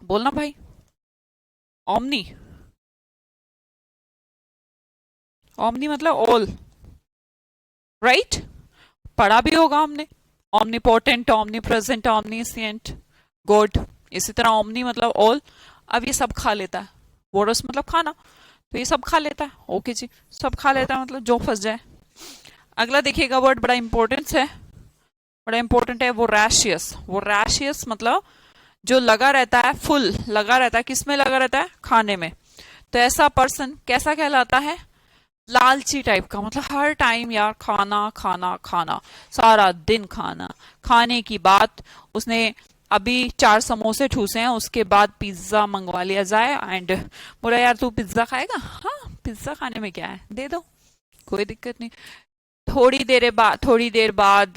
बोलना भाई। ओमनी। ओमनी मतलब ऑल, राइट। पढ़ा भी होगा हमने। Omnipotent, omni present, omniscient, god. इसी तरह ओमनी मतलब ऑल। अब ये सब खा लेता है, वोरस मतलब खाना, तो ये सब खा लेता है, ओके जी। सब खा लेता है मतलब जो फंस जाए। अगला देखिएगा, वर्ड बड़ा इंपॉर्टेंट है, बड़ा इंपॉर्टेंट है, वो रैशियस। वो रैशियस मतलब जो लगा रहता है, फुल लगा रहता है, किसमें लगा रहता है? खाने में। तो ऐसा पर्सन कैसा कहलाता है? लालची टाइप का, मतलब हर टाइम यार खाना खाना खाना, सारा दिन खाना। खाने की बात, उसने अभी 4 समोसे ठूसे हैं, उसके बाद पिज्जा मंगवा लिया जाए, एंड बोला यार तू पिज्जा खाएगा? हाँ, पिज्जा खाने में क्या है, दे दो, कोई दिक्कत नहीं। थोड़ी देर बाद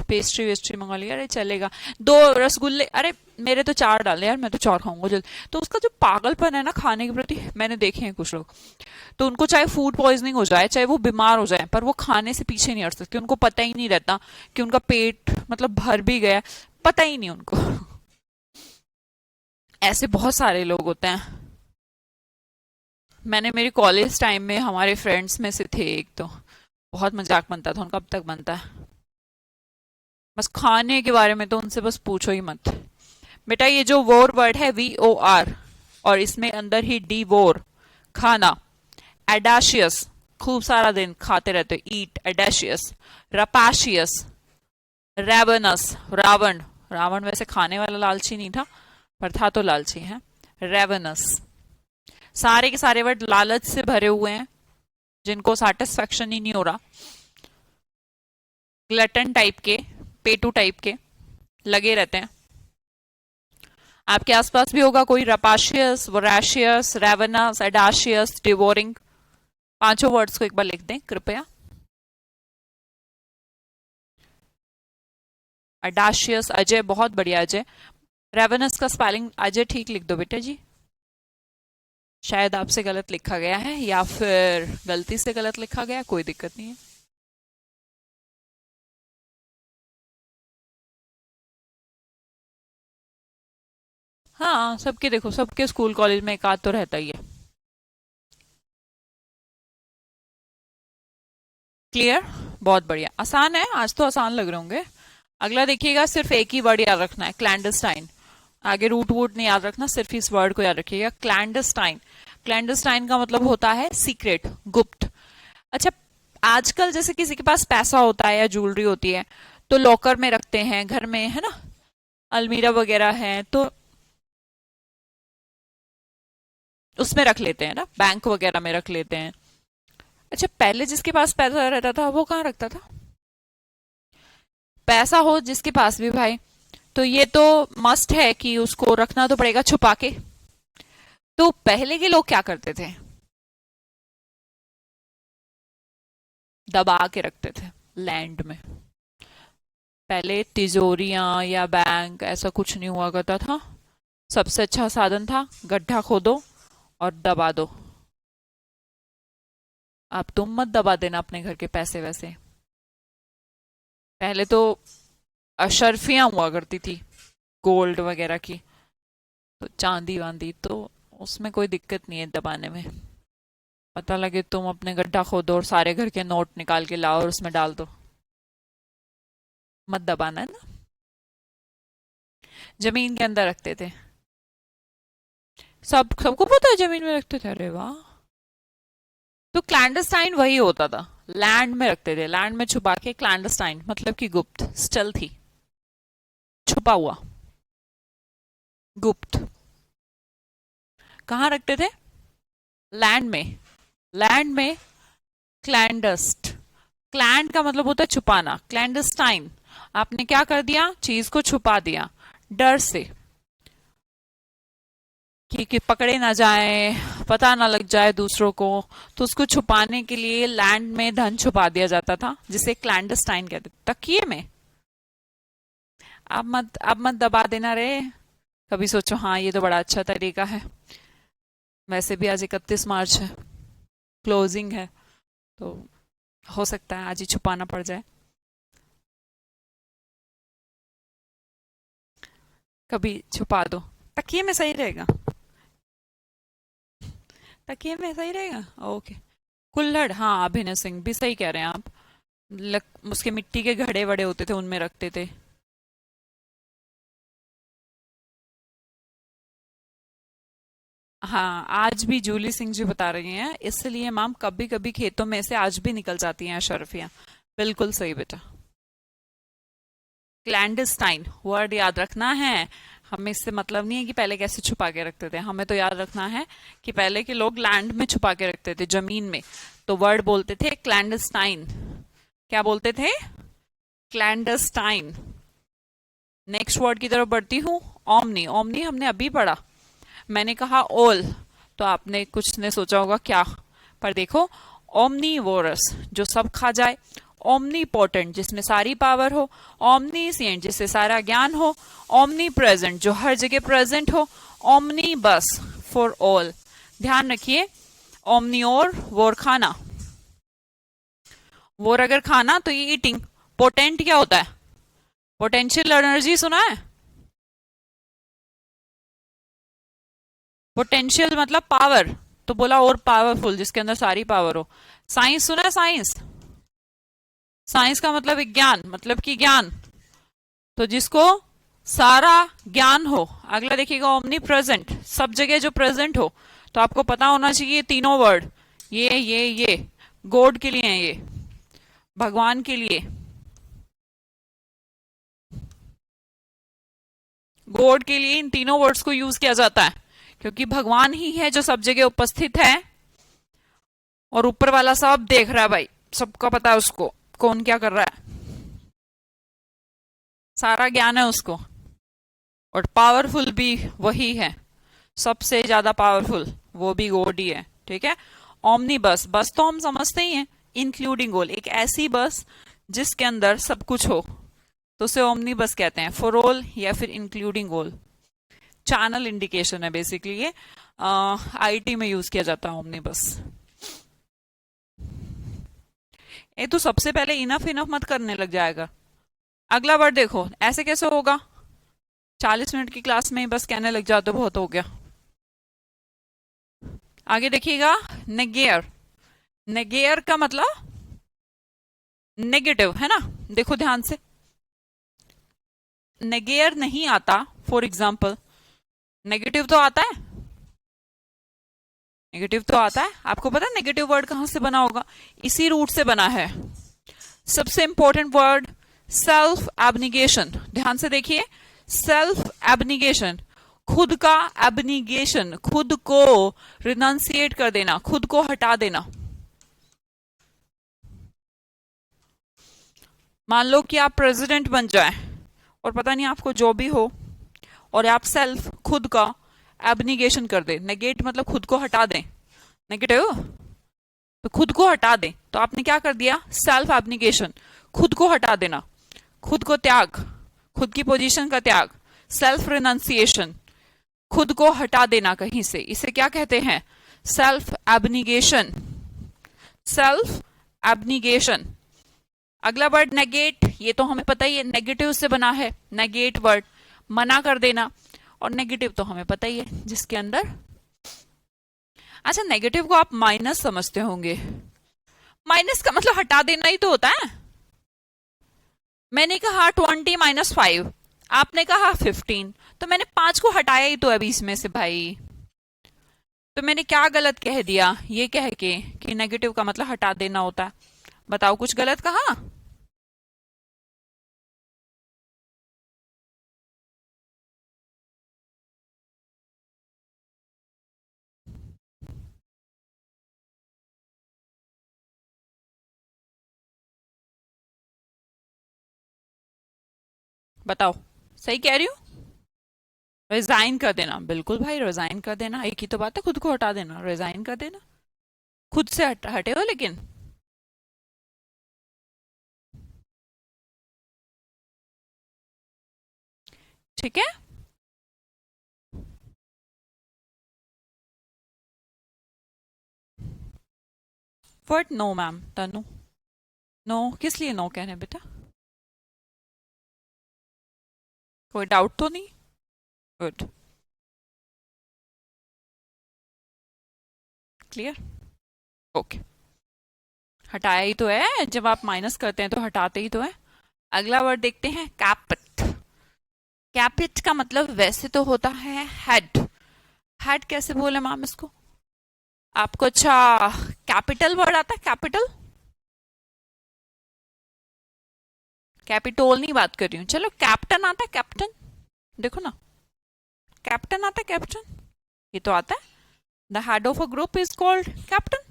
पेस्ट्री वेस्ट्री मंगा लिया, अरे चलेगा। 2 रसगुल्ले, अरे मेरे तो 4 डाले यार, मैं तो 4 खाऊंगा जल्दी। तो उसका जो पागलपन है ना खाने के प्रति, मैंने देखे हैं कुछ लोग, तो उनको चाहे फूड पॉइजनिंग हो जाए, चाहे वो बीमार हो जाए, पर वो खाने से पीछे नहीं हट सकते। उनको पता ही नहीं रहता कि उनका पेट मतलब भर भी गया, पता ही नहीं उनको। ऐसे बहुत सारे लोग होते हैं। मैंने मेरी कॉलेज टाइम में हमारे फ्रेंड्स में से थे एक, तो बहुत मजाक बनता था उनका, अब तक बनता है। बस खाने के बारे में तो उनसे बस पूछो ही मत। बेटा ये जो वोर वर्ड है, VOR, और इसमें अंदर ही डी वोर, खाना। एडाशियस, खूब सारा दिन खाते रहते, ईट, एडाशियस। रपाशियस, रेवनस, रावण। रावण वैसे खाने वाला लालची नहीं था, पर था तो लालची है। रेवनस। सारे के सारे वर्ड लालच से भरे हुए हैं, जिनको सेटिस्फेक्शन ही नहीं हो रहा। ग्लटन टाइप के, पेटू टाइप के लगे रहते हैं। आपके आसपास भी होगा कोई रपाशियस, वोराशियस, रेवनस, एडाशियस, डिवोरिंग। पांचों वर्ड्स को एक बार लिख दें कृपया। एडाशियस, अजय, बहुत बढ़िया अजय। रेवनस का स्पेलिंग अजय ठीक लिख दो बेटा जी। शायद आपसे गलत लिखा गया है, या फिर गलती से गलत लिखा गया, कोई दिक्कत नहीं है। हाँ, सबके देखो, सबके स्कूल कॉलेज में एक आध तो रहता ही है। क्लियर? बहुत बढ़िया, आसान है, आज तो आसान लग रहे होंगे। अगला देखिएगा, सिर्फ एक ही वर्ड याद रखना है, क्लैंडस्टाइन। आगे रूट वूट नहीं याद रखना, सिर्फ इस वर्ड को याद रखिएगा, क्लैंडस्टाइन। क्लैंडस्टाइन का मतलब होता है सीक्रेट, गुप्त। अच्छा, आजकल जैसे किसी के पास पैसा होता है या ज्वेलरी होती है, तो लॉकर में रखते हैं, घर में है ना, अलमीरा वगैरह है, तो उसमें रख लेते हैं ना, बैंक वगैरह में रख लेते हैं। अच्छा, पहले जिसके पास पैसा रहता था वो कहाँ रखता था? पैसा हो जिसके पास भी भाई, तो ये तो मस्ट है कि उसको रखना तो पड़ेगा छुपा के। तो पहले के लोग क्या करते थे? दबा के रखते थे लैंड में। पहले तिजोरियां या बैंक ऐसा कुछ नहीं हुआ करता था। सबसे अच्छा साधन था, गड्ढा खोदो और दबा दो। अब तुम मत दबा देना अपने घर के पैसे वैसे। पहले तो अशर्फियां हुआ करती थी, गोल्ड वगैरह की, तो चांदी वांदी, तो उसमें कोई दिक्कत नहीं है दबाने में। पता लगे तुम अपने गड्ढा खोदो और सारे घर के नोट निकाल के लाओ और उसमें डाल दो, मत दबाना है ना। जमीन के अंदर रखते थे। सबको पता है जमीन में रखते थे, अरे वाह। तो क्लैंडस्टाइन वही होता था, लैंड में रखते थे, लैंड में छुपा के। क्लैंडस्टाइन मतलब कि गुप्त, स्टेल्थी, छुपा हुआ, गुप्त। कहाँ रखते थे? लैंड में। लैंड में। क्लैंडस्ट, क्लैंड का मतलब होता है छुपाना, क्लैंडस्टाइन। आपने क्या कर दिया? चीज को छुपा दिया, डर से कि पकड़े ना जाए, पता ना लग जाए दूसरों को। तो उसको छुपाने के लिए लैंड में धन छुपा दिया जाता था, जिसे क्लैंडस्टाइन कहते थे। तकिए में। अब मत दबा देना रे। कभी सोचो हाँ ये तो बड़ा अच्छा तरीका है। वैसे भी आज 31 मार्च है। क्लोजिंग है, तो हो सकता है आज ही छुपाना पड़ जाए। कभी छुपा दो। तकिए में सही रहेगा, तकिए में सही रहेगा। ओके। कुल्हड़, हाँ अभिनय सिंह भी सही कह रहे हैं आप। उसके मिट्टी के घड़े वड़े होते थे, उनमें रखते थे। हाँ, आज भी जूली सिंह जी बता रही हैं, इसलिए मैम कभी कभी खेतों में से आज भी निकल जाती हैं अशर्फियाँ। बिल्कुल सही बेटा। क्लैंडस्टाइन वर्ड याद रखना है। हमें इससे मतलब नहीं है कि पहले कैसे छुपा के रखते थे, हमें तो याद रखना है कि पहले के लोग लैंड में छुपा के रखते थे, जमीन में। तो वर्ड बोलते थे क्लैंडस्टाइन। क्या बोलते थे? क्लैंडस्टाइन। नेक्स्ट वर्ड की तरफ बढ़ती हूँ। ओमनी, ओमनी हमने अभी पढ़ा। मैंने कहा ओल, तो आपने कुछ ने सोचा होगा क्या, पर देखो, ओमनीवोरस जो सब खा जाए, ओमनी पोटेंट जिसमें सारी पावर हो, ओमनीसिएंट जिससे सारा ज्ञान हो, ओमनी प्रेजेंट जो हर जगह प्रेजेंट हो, ओमनी बस फॉर ऑल। ध्यान रखिए, ओमनियोर वोर खाना, वोर अगर खाना तो ये ईटिंग। पोटेंट क्या होता है? पोटेंशियल एनर्जी सुना है? पोटेंशियल मतलब पावर, तो बोला और पावरफुल जिसके अंदर सारी पावर हो। साइंस सुना है? साइंस, साइंस का मतलब विज्ञान, मतलब कि ज्ञान, तो जिसको सारा ज्ञान हो। अगला देखिएगा, ओमनी प्रेजेंट सब जगह जो प्रेजेंट हो। तो आपको पता होना चाहिए तीनों वर्ड, ये गॉड के लिए है, ये भगवान के लिए। गॉड के लिए इन तीनों वर्ड्स को यूज किया जाता है, क्योंकि भगवान ही है जो सब जगह उपस्थित है, और ऊपर वाला सब देख रहा है भाई, सबका पता है उसको कौन क्या कर रहा है, सारा ज्ञान है उसको। और पावरफुल भी वही है, सबसे ज्यादा पावरफुल वो भी गॉड ही है। ठीक है। ओमनी बस, बस तो हम समझते ही हैं, इंक्लूडिंग ऑल, एक ऐसी बस जिसके अंदर सब कुछ हो, तो उसे ओमनी बस कहते हैं, फॉर ऑल या फिर इंक्लूडिंग ऑल। चैनल इंडिकेशन है बेसिकली ये, आईटी में यूज किया जाता है ओमनी बस। ये तो सबसे पहले इनफ इनफ मत करने लग जाएगा। अगला वर्ड देखो, ऐसे कैसे होगा? 40 मिनट की क्लास में ही बस कहने लग जाते, बहुत हो गया। आगे देखिएगा, नेगेयर। नेगेयर का मतलब नेगेटिव है ना। देखो ध्यान से, नेगेयर नहीं आता। फॉर एग्जाम्पल, नेगेटिव तो आता है, नेगेटिव तो आता है। आपको पता है नेगेटिव वर्ड कहां से बना होगा? इसी रूट से बना है। सबसे इंपॉर्टेंट वर्ड, सेल्फ एब्निगेशन। ध्यान से देखिए, सेल्फ एब्निगेशन, खुद का एब्निगेशन, खुद को रिनाउंसिएट कर देना, खुद को हटा देना। मान लो कि आप प्रेसिडेंट बन जाए, और पता नहीं आपको जो भी हो, और आप सेल्फ खुद का एब्निगेशन कर दे। नेगेट मतलब खुद को हटा दें, नेगेटिव, तो खुद को हटा दें, तो आपने क्या कर दिया? सेल्फ एब्निगेशन, खुद को हटा देना, खुद को त्याग, खुद की पोजीशन का त्याग, सेल्फ रिनाउंसिएशन, खुद को हटा देना कहीं से, इसे क्या कहते हैं? Self abnegation, self abnegation. अगला वर्ड नेगेट, ये तो हमें पता ही है, नेगेटिव से बना है। नेगेट वर्ड मना कर देना, और नेगेटिव तो हमें पता ही है जिसके अंदर, अच्छा नेगेटिव को आप माइनस समझते होंगे। माइनस का मतलब हटा देना ही तो होता है। मैंने कहा 20 - 5, आपने कहा 15, तो मैंने 5 को हटाया ही तो अभी इसमें से भाई। तो मैंने क्या गलत कह दिया ये कह के कि नेगेटिव का मतलब हटा देना होता है? बताओ, कुछ गलत कहा? बताओ, सही कह रही हूँ? रिजाइन कर देना, बिल्कुल भाई, रिजाइन कर देना, एक ही तो बात है, खुद को हटा देना, रिजाइन कर देना। खुद से हटे हो लेकिन। ठीक है। वर्ड नो मैम, तनु। नो किस लिए नो कह रहे हैं बेटा? कोई डाउट तो नहीं? गुड। क्लियर? ओके। हटाया ही तो है, जब आप माइनस करते हैं तो हटाते ही तो है। अगला वर्ड देखते हैं, कैपिट। कैपिट का मतलब वैसे तो होता है हेड। हेड कैसे बोले मैम इसको? आपको अच्छा कैपिटल वर्ड आता है? कैपिटल, कैपिटोल नहीं बात कर रही हूँ। चलो कैप्टन आता है, कैप्टन। देखो ना, कैप्टन आता है, कैप्टन। ये तो आता है। The head of a group is called captain.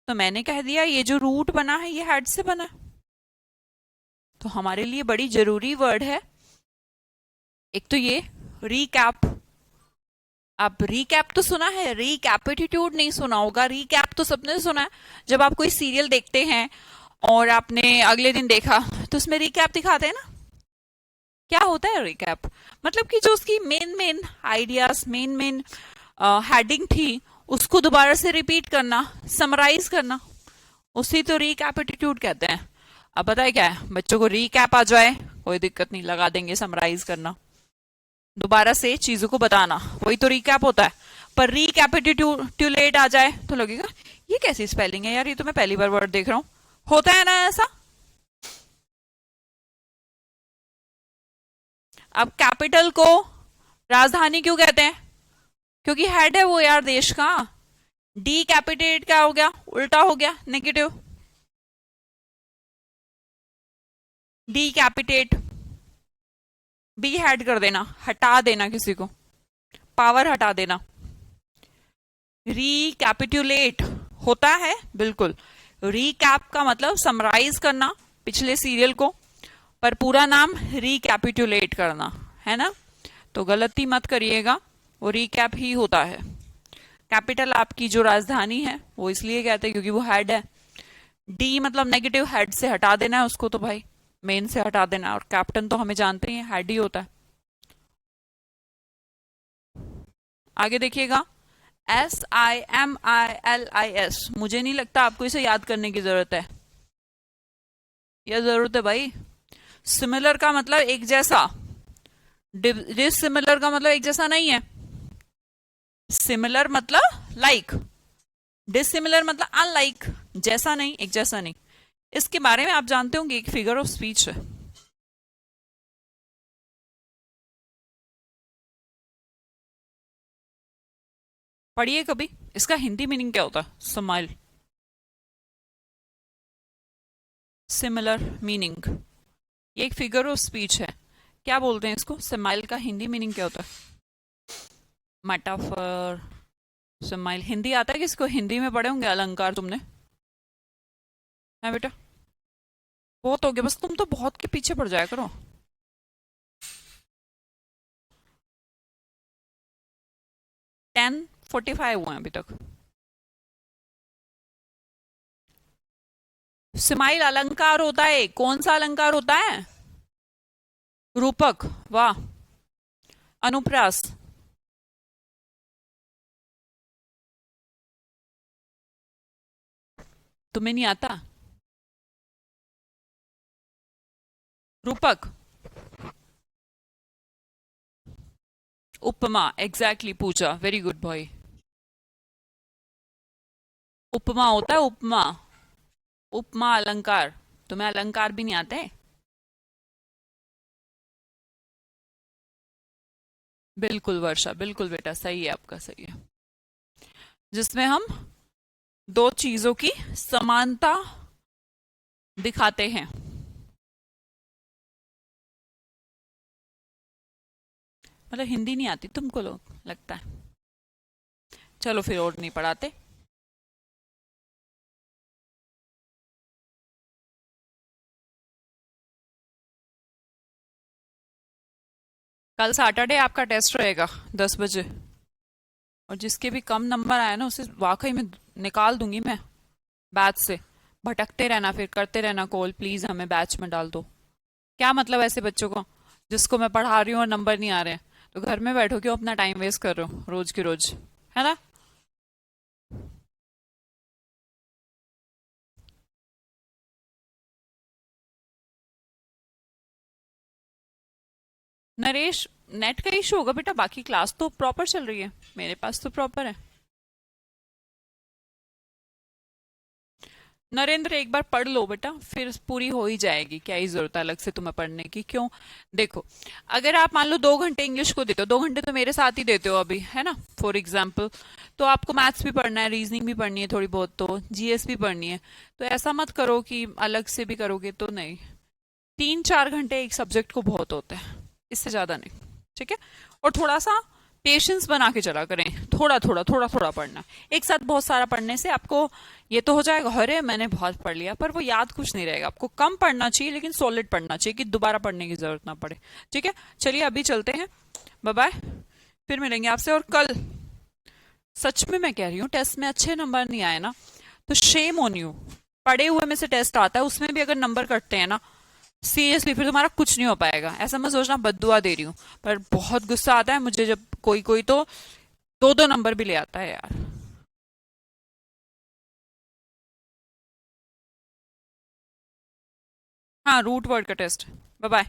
तो मैंने कह दिया ये जो रूट बना है ये हेड से बना है। तो हमारे लिए बड़ी जरूरी वर्ड है एक तो ये रीकैप। अब रीकैप तो सुना है, रीकैपिटिट्यूड नहीं सुना होगा। रीकैप तो सबने सुना है, जब आप कोई सीरियल देखते हैं और आपने अगले दिन देखा तो उसमें रीकैप दिखाते हैं ना। क्या होता है रिकैप? मतलब कि जो उसकी main main ideas, main main heading थी, उसको दोबारा से रिपीट करना, समराइज करना, उसी तो रीकैप एटीट्यूड कहते हैं। अब पता है क्या है, बच्चों को रीकैप आ जाए कोई दिक्कत नहीं, लगा देंगे समराइज करना, दोबारा से चीजों को बताना, वही तो रीकैप होता है। पर रीकैपिट्यूलेट आ जाए तो लगेगा ये कैसी स्पेलिंग है यार, ये तो मैं पहली बार वर्ड देख रहा हूं। होता है ना ऐसा? अब कैपिटल को राजधानी क्यों कहते हैं? क्योंकि हेड है वो यार देश का। डी कैपिटेट क्या हो गया? उल्टा हो गया, negative. Decapitate, behead कर देना, हटा देना किसी को, पावर हटा देना। रिकैपिटुलेट होता है बिल्कुल। रिकैप का मतलब समराइज करना पिछले सीरियल को, पर पूरा नाम रिकैपिटुलेट करना है ना। तो गलती मत करिएगा, वो रिकैप ही होता है। कैपिटल आपकी जो राजधानी है वो इसलिए कहते हैं क्योंकि वो हेड है। डी मतलब नेगेटिव, हेड से हटा देना है उसको, तो भाई मेन से हटा देना है। और कैप्टन तो हमें जानते हैं हेड ही होता है। आगे देखिएगा, SIMILIS। मुझे नहीं लगता आपको इसे याद करने की जरूरत है, या जरूरत है भाई? सिमिलर का मतलब एक जैसा, डिसिमिलर का मतलब एक जैसा नहीं है। सिमिलर मतलब लाइक, डिसिमिलर मतलब अनलाइक, जैसा नहीं, एक जैसा नहीं। इसके बारे में आप जानते होंगे, एक फिगर ऑफ स्पीच है। पढ़िए कभी, इसका हिंदी मीनिंग क्या होता है? Smile, similar meaning. ये एक फिगर ऑफ स्पीच है। क्या बोलते हैं इसको? स्माइल का हिंदी मीनिंग क्या होता है? मेटाफर। स्माइल हिंदी आता है किसको? हिंदी में पढ़े होंगे अलंकार तुमने, है बेटा? बहुत हो गया बस, तुम तो बहुत के पीछे पड़ जाया करो। 10:45 हुआ है अभी तक। स्माइल अलंकार होता है। कौन सा अलंकार होता है? रूपक, वाह। अनुप्रास, तुम्हें नहीं आता? रूपक, उपमा, एग्जैक्टली पूछा, वेरी गुड बॉय। उपमा होता है, उपमा। उपमा अलंकार। तुम्हें अलंकार भी नहीं आते? बिल्कुल वर्षा, बिल्कुल बेटा, सही है आपका, सही है। जिसमें हम दो चीजों की समानता दिखाते हैं। मतलब हिंदी नहीं आती तुमको लोग लगता है। चलो फिर और नहीं पढ़ाते। कल सैटरडे आपका टेस्ट रहेगा 10 बजे, और जिसके भी कम नंबर आए ना उसे वाकई में निकाल दूंगी मैं बैच से। भटकते रहना, फिर करते रहना कॉल, प्लीज हमें बैच में डाल दो। क्या मतलब ऐसे बच्चों को जिसको मैं पढ़ा रही हूँ और नंबर नहीं आ रहे हैं? तो घर में बैठो, क्यों अपना टाइम वेस्ट कर रहे हो रोज की रोज, है ना? नरेश, नेट का इशू होगा बेटा, बाकी क्लास तो प्रॉपर चल रही है, मेरे पास तो प्रॉपर है। नरेंद्र, एक बार पढ़ लो बेटा, फिर पूरी हो ही जाएगी, क्या ही जरूरत है अलग से तुम्हें पढ़ने की, क्यों? देखो, अगर आप मान लो 2 घंटे इंग्लिश को देते हो, 2 घंटे तो मेरे साथ ही देते हो अभी, है ना, फॉर एग्जाम्पल, तो आपको मैथ्स भी पढ़ना है, रीजनिंग भी पढ़नी है थोड़ी बहुत, तो जीएस भी पढ़नी है। तो ऐसा मत करो कि अलग से भी करोगे, तो नहीं। 3-4 घंटे एक सब्जेक्ट को बहुत होते हैं, इससे ज्यादा नहीं। ठीक है। और थोड़ा सा पेशेंस बना के चला करें, थोड़ा थोड़ा थोड़ा थोड़ा पढ़ना। एक साथ बहुत सारा पढ़ने से आपको ये तो हो जाएगा, अरे मैंने बहुत पढ़ लिया, पर वो याद कुछ नहीं रहेगा। आपको कम पढ़ना चाहिए, लेकिन सॉलिड पढ़ना चाहिए कि दोबारा पढ़ने की जरूरत ना पड़े। ठीक है, चलिए अभी चलते हैं, बाय बाय, फिर मिलेंगे आपसे। और कल, सच में मैं कह रही हूँ, टेस्ट में अच्छे नंबर नहीं आए ना, तो शेम ऑन यू। पढ़े हुए में से टेस्ट आता है, उसमें भी अगर नंबर कटते हैं ना, सीरियसली फिर तुम्हारा कुछ नहीं हो पाएगा। ऐसा मत सोचना बद्दुआ दे रही हूँ, पर बहुत गुस्सा आता है मुझे जब कोई कोई तो 2-2 नंबर भी ले आता है यार। हाँ, रूट वर्ड का टेस्ट। Bye bye.